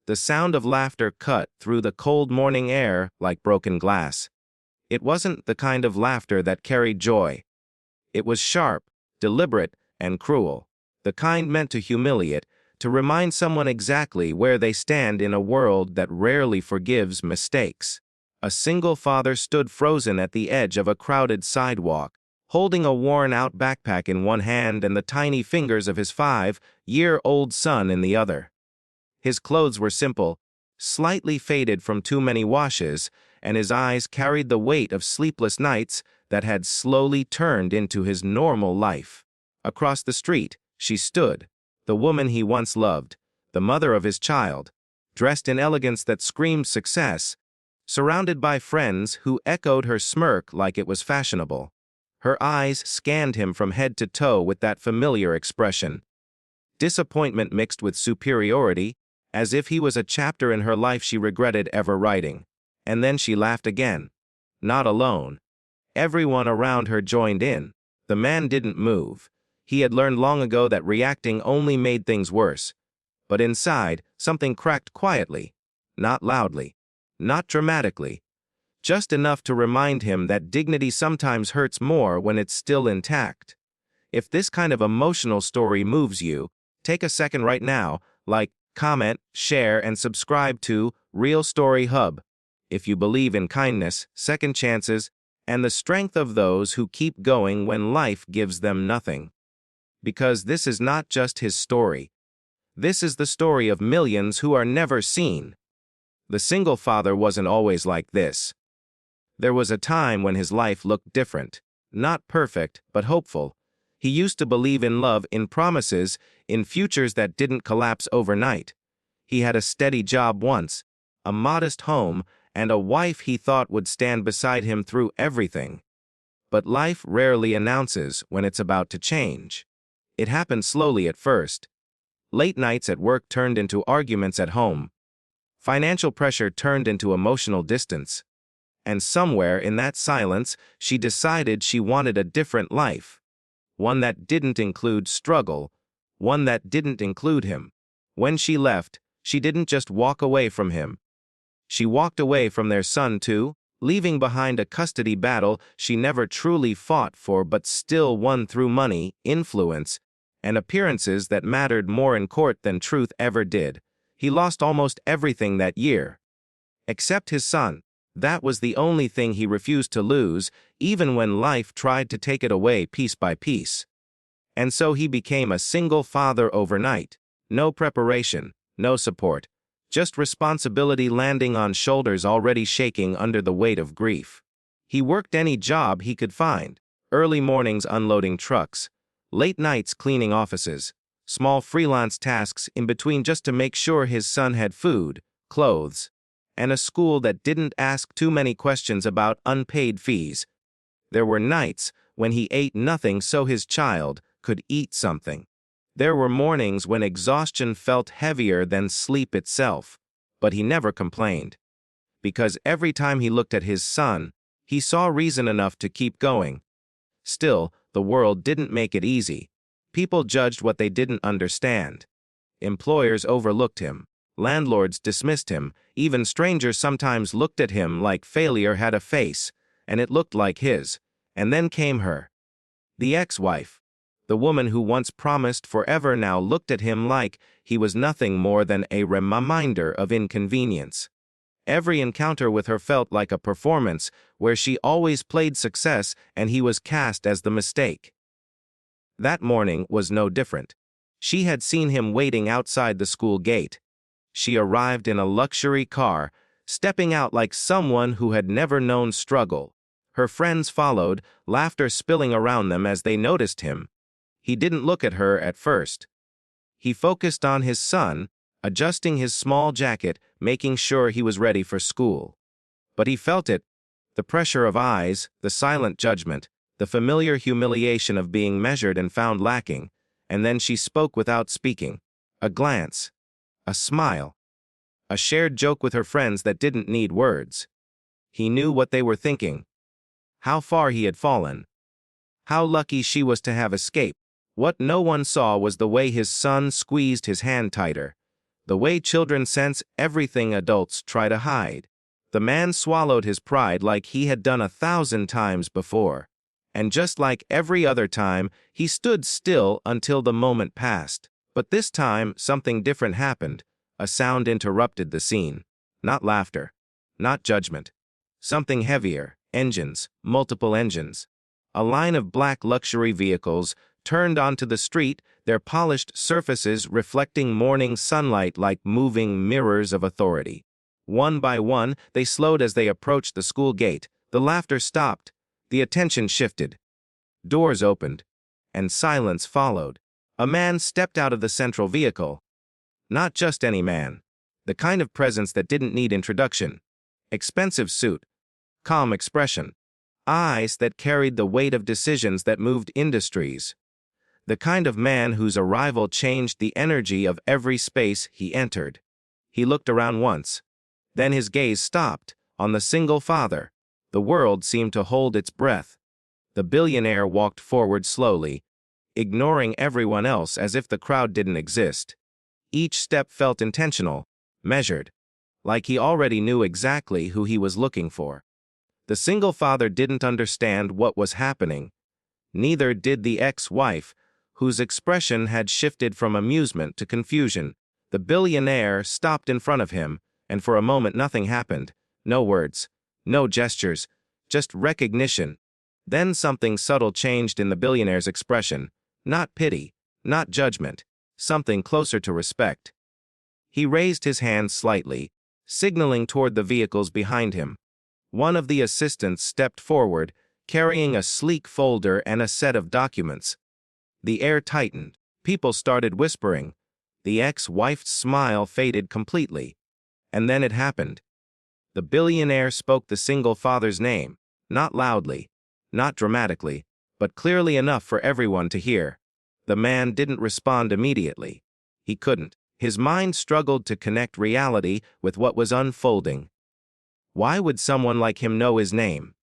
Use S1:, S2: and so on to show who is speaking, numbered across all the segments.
S1: The sound of laughter cut through the cold morning air like broken glass. It wasn't the kind of laughter that carried joy. It was sharp, deliberate, and cruel. The kind meant to humiliate, to remind someone exactly where they stand in a world that rarely forgives mistakes. A single father stood frozen at the edge of a crowded sidewalk, holding a worn-out backpack in one hand and the tiny fingers of his 5-year-old son in the other. His clothes were simple, slightly faded from too many washes, and his eyes carried the weight of sleepless nights that had slowly turned into his normal life. Across the street, she stood, the woman he once loved, the mother of his child, dressed in elegance that screamed success, surrounded by friends who echoed her smirk like it was fashionable. Her eyes scanned him from head to toe with that familiar expression. Disappointment mixed with superiority, as if he was a chapter in her life she regretted ever writing. And then she laughed again. Not alone. Everyone around her joined in. The man didn't move. He had learned long ago that reacting only made things worse. But inside, something cracked quietly. Not loudly. Not dramatically. Just enough to remind him that dignity sometimes hurts more when it's still intact. If this kind of emotional story moves you, take a second right now, like, comment, share, and subscribe to Real Story Hub. If you believe in kindness, second chances, and the strength of those who keep going when life gives them nothing. Because this is not just his story. This is the story of millions who are never seen. The single father wasn't always like this. There was a time when his life looked different. Not perfect, but hopeful. He used to believe in love, in promises, in futures that didn't collapse overnight. He had a steady job once, a modest home, and a wife he thought would stand beside him through everything. But life rarely announces when it's about to change. It happened slowly at first. Late nights at work turned into arguments at home. Financial pressure turned into emotional distance. And somewhere in that silence, she decided she wanted a different life. One that didn't include struggle, one that didn't include him. When she left, she didn't just walk away from him. She walked away from their son too, leaving behind a custody battle she never truly fought for but still won through money, influence, and appearances that mattered more in court than truth ever did. He lost almost everything that year. Except his son. That was the only thing he refused to lose, even when life tried to take it away piece by piece. And so he became a single father overnight. No preparation, no support. Just responsibility landing on shoulders already shaking under the weight of grief. He worked any job he could find. Early mornings unloading trucks. Late nights cleaning offices. Small freelance tasks in between just to make sure his son had food, clothes, and a school that didn't ask too many questions about unpaid fees. There were nights when he ate nothing so his child could eat something. There were mornings when exhaustion felt heavier than sleep itself, but he never complained. Because every time he looked at his son, he saw reason enough to keep going. Still, the world didn't make it easy. People judged what they didn't understand. Employers overlooked him. Landlords dismissed him. Even strangers sometimes looked at him like failure had a face, and it looked like his. And then came her. The ex-wife. The woman who once promised forever now looked at him like he was nothing more than a reminder of inconvenience. Every encounter with her felt like a performance where she always played success and he was cast as the mistake. That morning was no different. She had seen him waiting outside the school gate. She arrived in a luxury car, stepping out like someone who had never known struggle. Her friends followed, laughter spilling around them as they noticed him. He didn't look at her at first. He focused on his son, adjusting his small jacket, making sure he was ready for school. But he felt it, the pressure of eyes, the silent judgment, the familiar humiliation of being measured and found lacking, and then she spoke without speaking. A glance. A smile. A shared joke with her friends that didn't need words. He knew what they were thinking. How far he had fallen. How lucky she was to have escaped. What no one saw was the way his son squeezed his hand tighter. the way children sense everything adults try to hide. The man swallowed his pride like he had done 1,000 times before. And just like every other time, he stood still until the moment passed. But this time, something different happened. A sound interrupted the scene. Not laughter. Not judgment. Something heavier. Engines. Multiple engines. A line of black luxury vehicles turned onto the street, their polished surfaces reflecting morning sunlight like moving mirrors of authority. One by one, they slowed as they approached the school gate. The laughter stopped. The attention shifted. Doors opened, and silence followed. A man stepped out of the central vehicle. Not just any man. The kind of presence that didn't need introduction. Expensive suit. Calm expression. Eyes that carried the weight of decisions that moved industries. The kind of man whose arrival changed the energy of every space he entered. He looked around once. Then his gaze stopped on the single father. The world seemed to hold its breath. The billionaire walked forward slowly, ignoring everyone else as if the crowd didn't exist. Each step felt intentional, measured, like he already knew exactly who he was looking for. The single father didn't understand what was happening. Neither did the ex-wife, whose expression had shifted from amusement to confusion. The billionaire stopped in front of him, and for a moment nothing happened. No words, no gestures, just recognition. Then something subtle changed in the billionaire's expression. Not pity, not judgment, something closer to respect. He raised his hand slightly, signaling toward the vehicles behind him. One of the assistants stepped forward, carrying a sleek folder and a set of documents. The air tightened. People started whispering. The ex-wife's smile faded completely. And then it happened. The billionaire spoke the single father's name, not loudly, not dramatically, but clearly enough for everyone to hear. The man didn't respond immediately. He couldn't. His mind struggled to connect reality with what was unfolding. Why would someone like him know his name?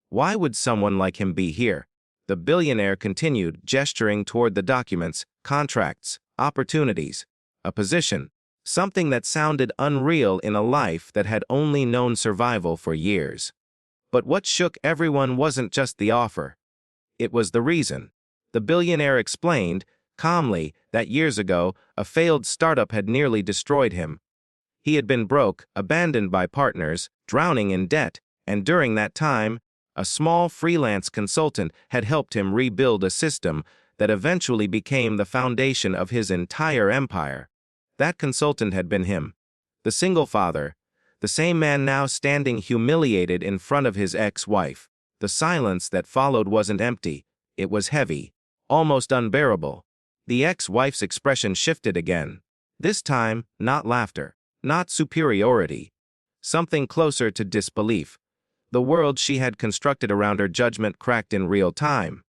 S1: Why would someone like him be here? The billionaire continued, gesturing toward the documents, contracts, opportunities, a position, something that sounded unreal in a life that had only known survival for years. But what shook everyone wasn't just the offer. It was the reason. The billionaire explained, calmly, that years ago, a failed startup had nearly destroyed him. He had been broke, abandoned by partners, drowning in debt, and during that time, a small freelance consultant had helped him rebuild a system that eventually became the foundation of his entire empire. That consultant had been him, the single father, the same man now standing humiliated in front of his ex-wife. The silence that followed wasn't empty, it was heavy, almost unbearable. The ex-wife's expression shifted again. This time, not laughter, not superiority, something closer to disbelief. The world she had constructed around her judgment cracked in real time.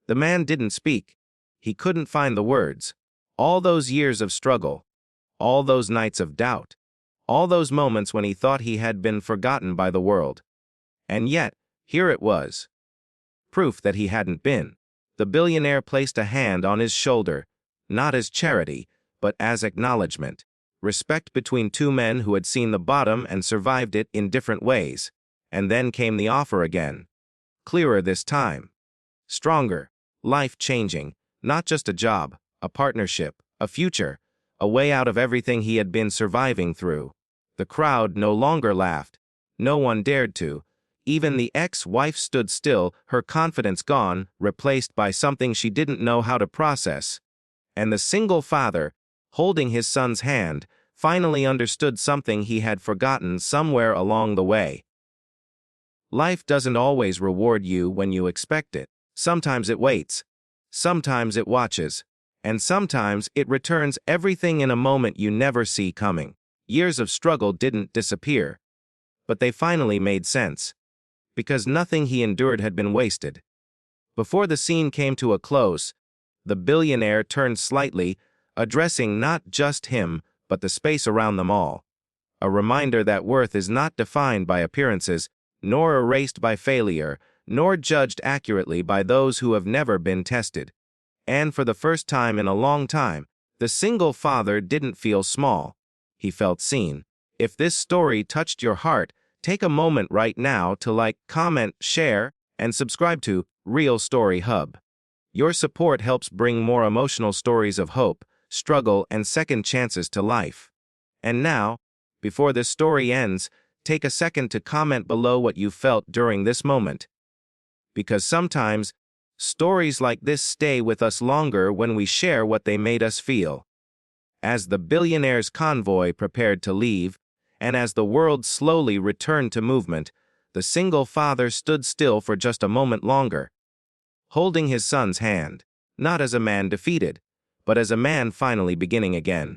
S1: The man didn't speak. He couldn't find the words. All those years of struggle, all those nights of doubt, all those moments when he thought he had been forgotten by the world. And yet, here it was. Proof that he hadn't been. The billionaire placed a hand on his shoulder, not as charity, but as acknowledgement. Respect between two men who had seen the bottom and survived it in different ways. And then came the offer again. Clearer this time. Stronger. Life-changing. Not just a job, a partnership, a future, a way out of everything he had been surviving through. The crowd no longer laughed. No one dared to. Even the ex-wife stood still, her confidence gone, replaced by something she didn't know how to process. And the single father, holding his son's hand, finally understood something he had forgotten somewhere along the way. Life doesn't always reward you when you expect it. Sometimes it waits. Sometimes it watches. And sometimes it returns everything in a moment you never see coming. Years of struggle didn't disappear. But they finally made sense. Because nothing he endured had been wasted. Before the scene came to a close, the billionaire turned slightly, addressing not just him, but the space around them all. A reminder that worth is not defined by appearances, nor erased by failure, nor judged accurately by those who have never been tested. And for the first time in a long time, the single father didn't feel small. he felt seen. If this story touched your heart, take a moment right now to like, comment, share, and subscribe to Real Story Hub. Your support helps bring more emotional stories of hope, struggle, and second chances to life. And now, before this story ends, take a second to comment below what you felt during this moment. Because sometimes, stories like this stay with us longer when we share what they made us feel. As the billionaire's convoy prepared to leave, and as the world slowly returned to movement, the single father stood still for just a moment longer, holding his son's hand, not as a man defeated, but as a man finally beginning again.